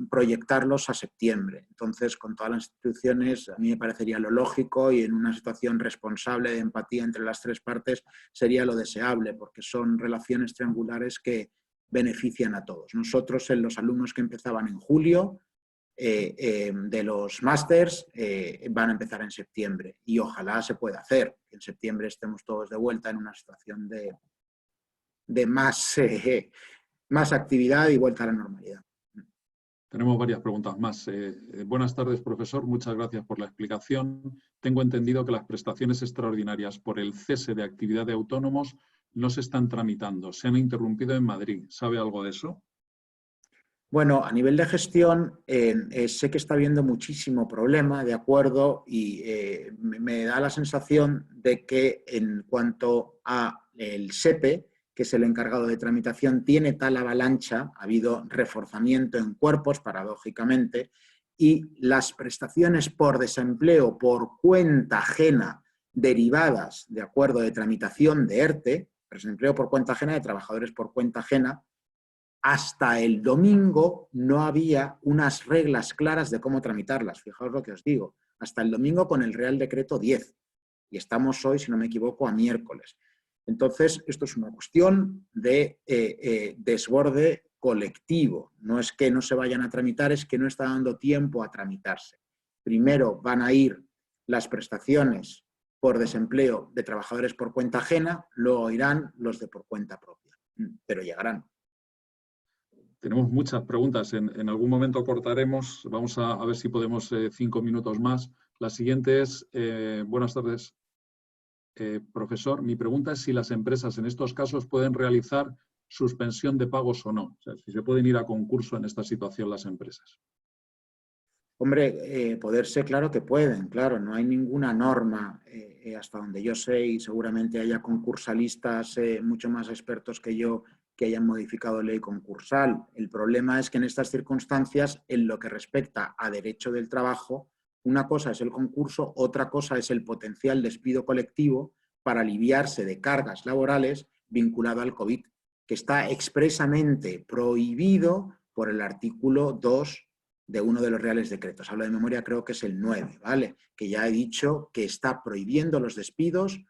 Speaker 2: proyectarlos a septiembre. Entonces, con todas las instituciones, a mí me parecería lo lógico y en una situación responsable de empatía entre las tres partes sería lo deseable, porque son relaciones triangulares que benefician a todos. Nosotros, en los alumnos que empezaban en julio, de los másters, van a empezar en septiembre y ojalá se pueda hacer. Que en septiembre estemos todos de vuelta en una situación de más actividad y vuelta a la normalidad.
Speaker 1: Tenemos varias preguntas más. Buenas tardes, profesor. Muchas gracias por la explicación. Tengo entendido que las prestaciones extraordinarias por el cese de actividad de autónomos no se están tramitando. Se han interrumpido en Madrid. ¿Sabe algo de eso?
Speaker 2: Bueno, a nivel de gestión, sé que está habiendo muchísimo problema, de acuerdo, y me da la sensación de que en cuanto a el SEPE, que es el encargado de tramitación, tiene tal avalancha, ha habido reforzamiento en cuerpos, paradójicamente, y las prestaciones por desempleo por cuenta ajena derivadas, de acuerdo, de tramitación de ERTE, desempleo por cuenta ajena de trabajadores por cuenta ajena, hasta el domingo no había unas reglas claras de cómo tramitarlas. Fijaos lo que os digo. Hasta el domingo con el Real Decreto 10. Y estamos hoy, si no me equivoco, a miércoles. Entonces, esto es una cuestión de desborde colectivo. No es que no se vayan a tramitar, es que no está dando tiempo a tramitarse. Primero van a ir las prestaciones por desempleo de trabajadores por cuenta ajena, luego irán los de por cuenta propia. Pero llegarán.
Speaker 1: Tenemos muchas preguntas. En algún momento cortaremos. Vamos a ver si podemos 5 minutos más. La siguiente es, buenas tardes, profesor. Mi pregunta es si las empresas en estos casos pueden realizar suspensión de pagos o no. O sea, si se pueden ir a concurso en esta situación las empresas.
Speaker 2: Hombre, poder ser, claro que pueden, claro, no hay ninguna norma, hasta donde yo sé, y seguramente haya concursalistas mucho más expertos que yo que hayan modificado ley concursal. El problema es que en estas circunstancias, en lo que respecta a derecho del trabajo, una cosa es el concurso, otra cosa es el potencial despido colectivo para aliviarse de cargas laborales vinculado al COVID, que está expresamente prohibido por el artículo 2 de uno de los reales decretos. Hablo de memoria, creo que es el 9, ¿vale? Que ya he dicho que está prohibiendo los despidos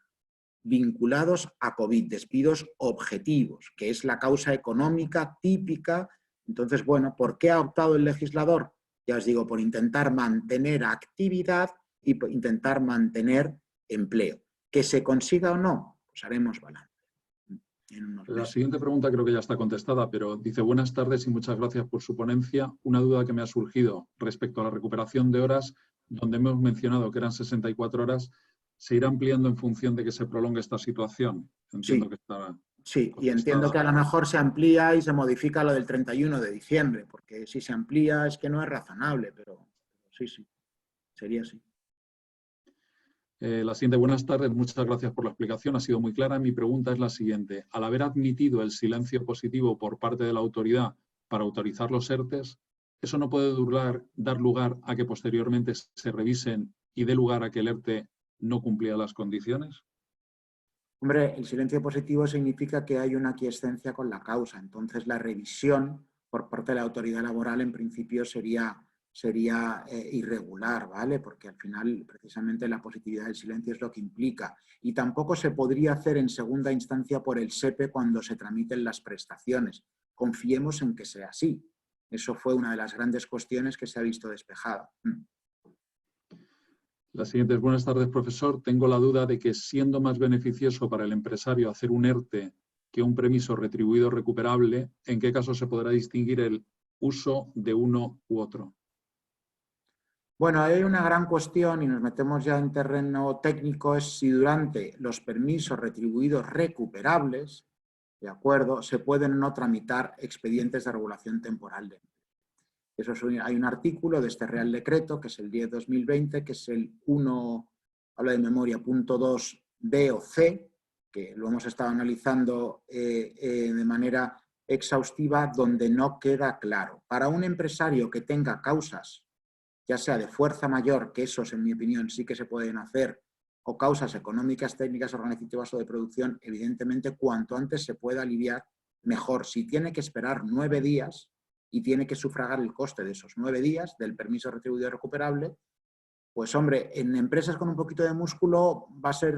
Speaker 2: vinculados a COVID, despidos objetivos, que es la causa económica típica. Entonces, bueno, ¿por qué ha optado el legislador? Ya os digo, por intentar mantener actividad y por intentar mantener empleo. ¿Que se consiga o no? Pues haremos balance en unos
Speaker 1: La
Speaker 2: meses.
Speaker 1: siguiente pregunta creo que ya está contestada, pero dice: buenas tardes y muchas gracias por su ponencia. Una duda que me ha surgido respecto a la recuperación de horas, donde hemos mencionado que eran 64 horas, ¿se irá ampliando en función de que se prolongue esta situación? Entiendo
Speaker 2: Sí,
Speaker 1: que está
Speaker 2: sí, y entiendo que a
Speaker 1: contestada.
Speaker 2: lo mejor se amplía y se modifica lo del 31 de diciembre, porque si se amplía es que no es razonable, pero sí, sí, sería así.
Speaker 1: La siguiente: buenas tardes, muchas gracias por la explicación, ha sido muy clara. Mi pregunta es la siguiente: al haber admitido el silencio positivo por parte de la autoridad para autorizar los ERTEs, ¿eso no puede dar lugar a que posteriormente se revisen y dé lugar a que el ERTE no cumplía las condiciones?
Speaker 2: Hombre, el silencio positivo significa que hay una aquiescencia con la causa, entonces la revisión por parte de la autoridad laboral en principio sería irregular, ¿vale? Porque al final precisamente la positividad del silencio es lo que implica. Y tampoco se podría hacer en segunda instancia por el SEPE cuando se tramiten las prestaciones. Confiemos en que sea así. Eso fue una de las grandes cuestiones que se ha visto despejada.
Speaker 1: La siguiente es: buenas tardes, profesor. Tengo la duda de que, siendo más beneficioso para el empresario hacer un ERTE que un permiso retribuido recuperable, ¿en qué caso se podrá distinguir el uso de uno u otro?
Speaker 2: Bueno, hay una gran cuestión y nos metemos ya en terreno técnico, es si durante los permisos retribuidos recuperables, ¿de acuerdo?, se pueden no tramitar expedientes de regulación temporal de empleo. Hay un artículo de este Real Decreto, que es el 10/2020, que es el 1, habla de memoria, punto 2 B o C, que lo hemos estado analizando de manera exhaustiva, donde no queda claro. Para un empresario que tenga causas, ya sea de fuerza mayor, que esos en mi opinión sí que se pueden hacer, o causas económicas, técnicas, organizativas o de producción, evidentemente cuanto antes se pueda aliviar, mejor. Si tiene que esperar 9 días y tiene que sufragar el coste de esos 9 días del permiso retribuido recuperable, pues hombre, en empresas con un poquito de músculo va a ser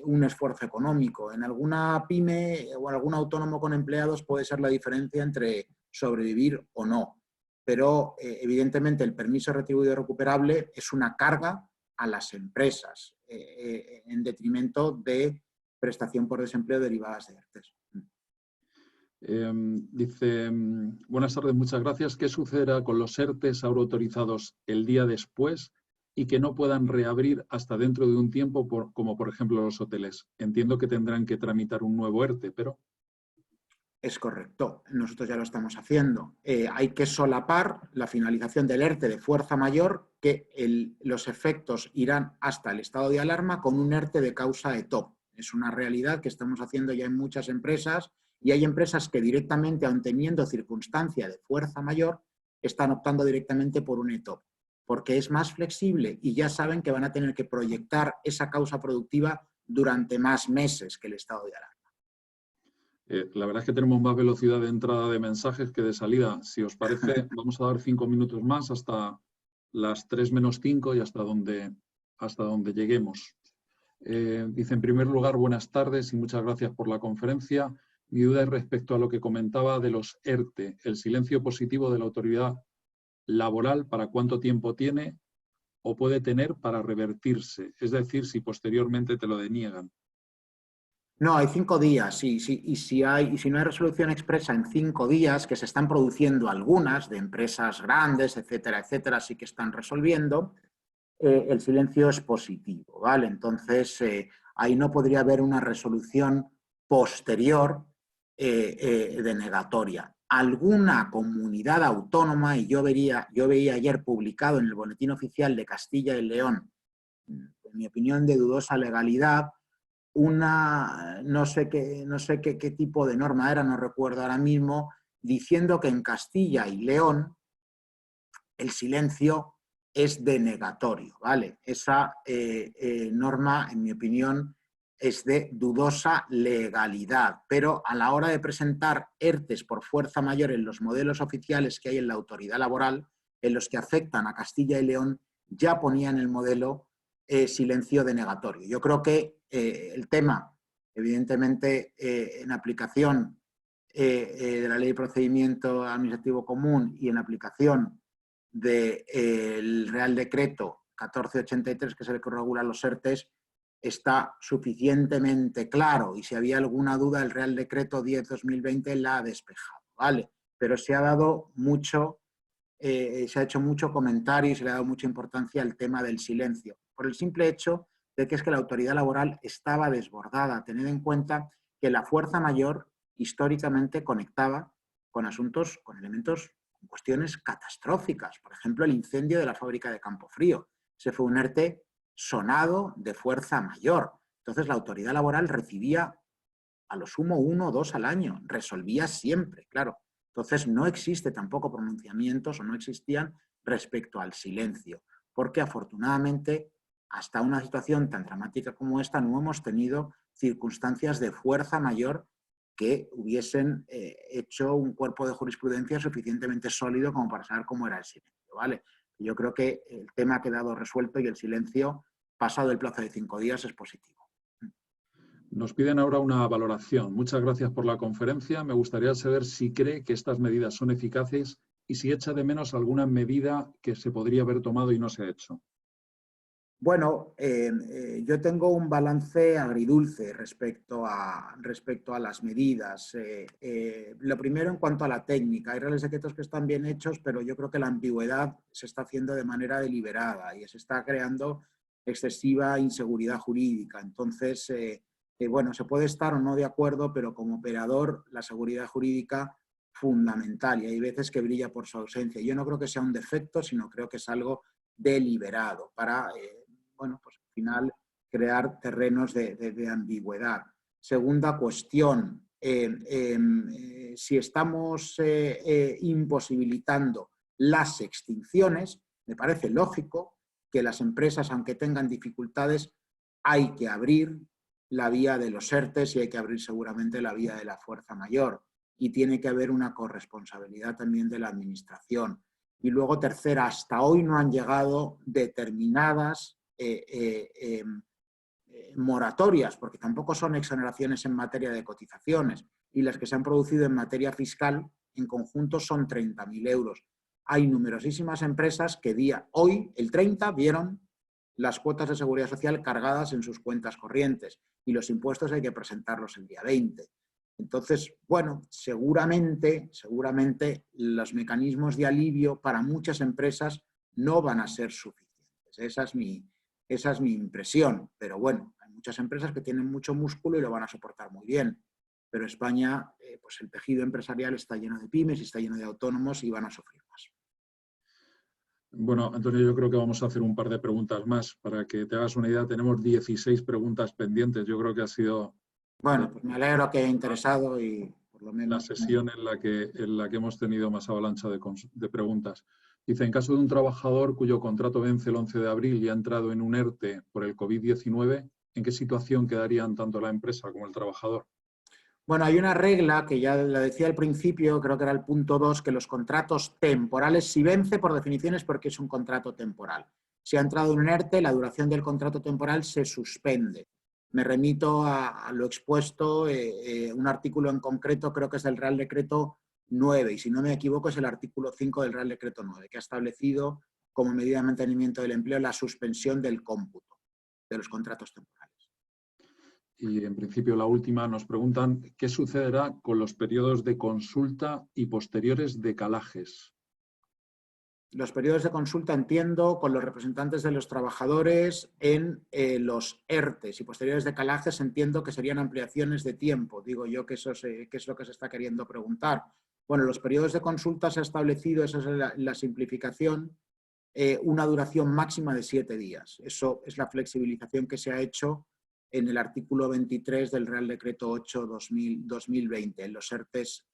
Speaker 2: un esfuerzo económico. En alguna pyme o en algún autónomo con empleados puede ser la diferencia entre sobrevivir o no. Pero evidentemente el permiso retribuido recuperable es una carga a las empresas en detrimento de prestación por desempleo derivadas de ERTES.
Speaker 1: Dice: buenas tardes, muchas gracias. ¿Qué sucederá con los ERTEs ahora autorizados el día después y que no puedan reabrir hasta dentro de un tiempo, como por ejemplo los hoteles? Entiendo que tendrán que tramitar un nuevo ERTE, pero...
Speaker 2: Es correcto, nosotros ya lo estamos haciendo. Hay que solapar la finalización del ERTE de fuerza mayor, que los efectos irán hasta el estado de alarma con un ERTE de causa ETOP. Es una realidad que estamos haciendo ya en muchas empresas y hay empresas que directamente, aun teniendo circunstancia de fuerza mayor, están optando directamente por un ETOP, porque es más flexible y ya saben que van a tener que proyectar esa causa productiva durante más meses que el estado de alarma.
Speaker 1: La verdad es que tenemos más velocidad de entrada de mensajes que de salida. Si os parece, vamos a dar 5 minutos más hasta las 3 menos 5 y hasta donde lleguemos. Dice: en primer lugar, buenas tardes y muchas gracias por la conferencia. Mi duda es respecto a lo que comentaba de los ERTE, el silencio positivo de la autoridad laboral, ¿para cuánto tiempo tiene o puede tener para revertirse? Es decir, si posteriormente te lo deniegan.
Speaker 2: No, hay 5 días, sí, sí, y si no hay resolución expresa en 5 días, que se están produciendo algunas de empresas grandes, etcétera, etcétera, sí que están resolviendo, el silencio es positivo, ¿vale? Entonces, ahí no podría haber una resolución posterior denegatoria. Alguna comunidad autónoma, y yo veía ayer publicado en el Boletín Oficial de Castilla y León, en mi opinión de dudosa legalidad, no sé qué tipo de norma era, no recuerdo ahora mismo, diciendo que en Castilla y León el silencio es denegatorio, ¿vale? Esa norma, en mi opinión, es de dudosa legalidad, pero a la hora de presentar ERTEs por fuerza mayor en los modelos oficiales que hay en la autoridad laboral, en los que afectan a Castilla y León, ya ponían el modelo silencio denegatorio. Yo creo que el tema Evidentemente, en aplicación de la Ley de Procedimiento Administrativo Común y en aplicación del Real Decreto 1483, que es el que regula los ERTEs, está suficientemente claro, y si había alguna duda, el Real Decreto 10/2020 la ha despejado, ¿vale? Pero se ha dado mucho, se ha hecho mucho comentario y se le ha dado mucha importancia al tema del silencio, por el simple hecho de que es que la autoridad laboral estaba desbordada. Tened en cuenta que la fuerza mayor históricamente conectaba con asuntos, con elementos, con cuestiones catastróficas. Por ejemplo, el incendio de la fábrica de Campofrío. Se fue un ERTE sonado de fuerza mayor. Entonces la autoridad laboral recibía a lo sumo 1 o 2 al año, resolvía siempre, claro. Entonces no existe tampoco pronunciamientos o no existían respecto al silencio, porque afortunadamente hasta una situación tan dramática como esta no hemos tenido circunstancias de fuerza mayor que hubiesen hecho un cuerpo de jurisprudencia suficientemente sólido como para saber cómo era el silencio, ¿vale? Yo creo que el tema ha quedado resuelto y el silencio, pasado el plazo de 5 días, es positivo.
Speaker 1: Nos piden ahora una valoración. Muchas gracias por la conferencia. Me gustaría saber si cree que estas medidas son eficaces y si echa de menos alguna medida que se podría haber tomado y no se ha hecho.
Speaker 2: Bueno, yo tengo un balance agridulce respecto a las medidas. Lo primero, en cuanto a la técnica. Hay reales decretos que están bien hechos, pero yo creo que la ambigüedad se está haciendo de manera deliberada y se está creando excesiva inseguridad jurídica. Entonces, bueno, se puede estar o no de acuerdo, pero como operador, la seguridad jurídica fundamental, y hay veces que brilla por su ausencia. Yo no creo que sea un defecto, sino creo que es algo deliberado para... bueno, pues al final crear terrenos de ambigüedad. Segunda cuestión, si estamos imposibilitando las extinciones, me parece lógico que las empresas, aunque tengan dificultades, hay que abrir la vía de los ERTEs y hay que abrir seguramente la vía de la fuerza mayor. Y tiene que haber una corresponsabilidad también de la administración. Y luego, tercera, hasta hoy no han llegado determinadas moratorias, porque tampoco son exoneraciones en materia de cotizaciones, y las que se han producido en materia fiscal en conjunto son 30.000 euros. Hay numerosísimas empresas que hoy, el 30, vieron las cuotas de seguridad social cargadas en sus cuentas corrientes y los impuestos hay que presentarlos el día 20. Entonces, bueno, seguramente los mecanismos de alivio para muchas empresas no van a ser suficientes. Esa es mi impresión, pero bueno, hay muchas empresas que tienen mucho músculo y lo van a soportar muy bien. Pero España, pues el tejido empresarial está lleno de pymes y está lleno de autónomos y van a sufrir más.
Speaker 1: Bueno, Antonio, yo creo que vamos a hacer un par de preguntas más. Para que te hagas una idea, tenemos 16 preguntas pendientes. Yo creo que ha sido...
Speaker 2: Bueno, pues me alegro que haya interesado y por lo menos...
Speaker 1: la sesión en la que hemos tenido más avalancha de preguntas. Dice, en caso de un trabajador cuyo contrato vence el 11 de abril y ha entrado en un ERTE por el COVID-19, ¿en qué situación quedarían tanto la empresa como el trabajador?
Speaker 2: Bueno, hay una regla que ya la decía al principio, creo que era el punto 2, que los contratos temporales, si vence por definición es porque es un contrato temporal. Si ha entrado en un ERTE, la duración del contrato temporal se suspende. Me remito a lo expuesto, un artículo en concreto, creo que es del Real Decreto 9, y si no me equivoco es el artículo 5 del Real Decreto 9, que ha establecido como medida de mantenimiento del empleo la suspensión del cómputo de los contratos temporales.
Speaker 1: Y en principio la última nos preguntan, ¿qué sucederá con los periodos de consulta y posteriores decalajes?
Speaker 2: Los periodos de consulta, entiendo, con los representantes de los trabajadores en los ERTEs y posteriores decalajes, entiendo que serían ampliaciones de tiempo. Digo yo que eso es lo que se está queriendo preguntar. Bueno, los periodos de consulta se ha establecido, esa es la simplificación, una duración máxima de 7 días. Eso es la flexibilización que se ha hecho en el artículo 23 del Real Decreto 8/2020, en los ERTEs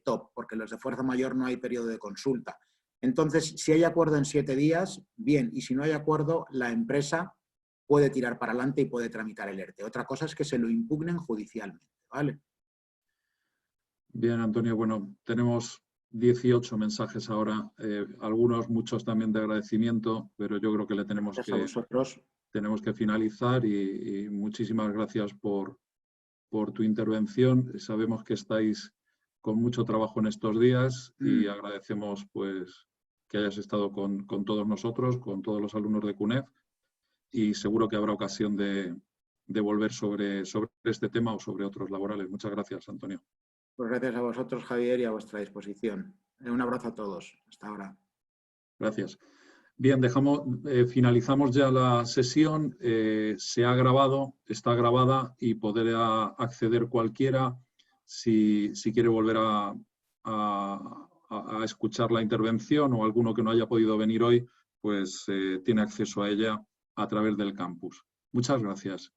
Speaker 2: top, porque en los de fuerza mayor no hay periodo de consulta. Entonces, si hay acuerdo en 7 días, bien, y si no hay acuerdo, la empresa puede tirar para adelante y puede tramitar el ERTE. Otra cosa es que se lo impugnen judicialmente, ¿vale?
Speaker 1: Bien, Antonio, bueno, tenemos 18 mensajes ahora, muchos también de agradecimiento, pero yo creo que le tenemos
Speaker 2: Gracias a vosotros.
Speaker 1: que finalizar y muchísimas gracias por por tu intervención. Sabemos que estáis con mucho trabajo en estos días y agradecemos pues, que hayas estado con todos nosotros, con todos los alumnos de CUNEF, y seguro que habrá ocasión de volver sobre este tema o sobre otros laborales. Muchas gracias, Antonio.
Speaker 2: Pues gracias a vosotros, Javier, y a vuestra disposición. Un abrazo a todos. Hasta ahora.
Speaker 1: Gracias. Bien, finalizamos ya la sesión. Se ha grabado, está grabada y podrá acceder cualquiera si quiere volver a escuchar la intervención, o alguno que no haya podido venir hoy, pues tiene acceso a ella a través del campus. Muchas gracias.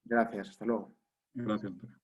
Speaker 2: Gracias. Hasta luego.
Speaker 1: Gracias, Antonio.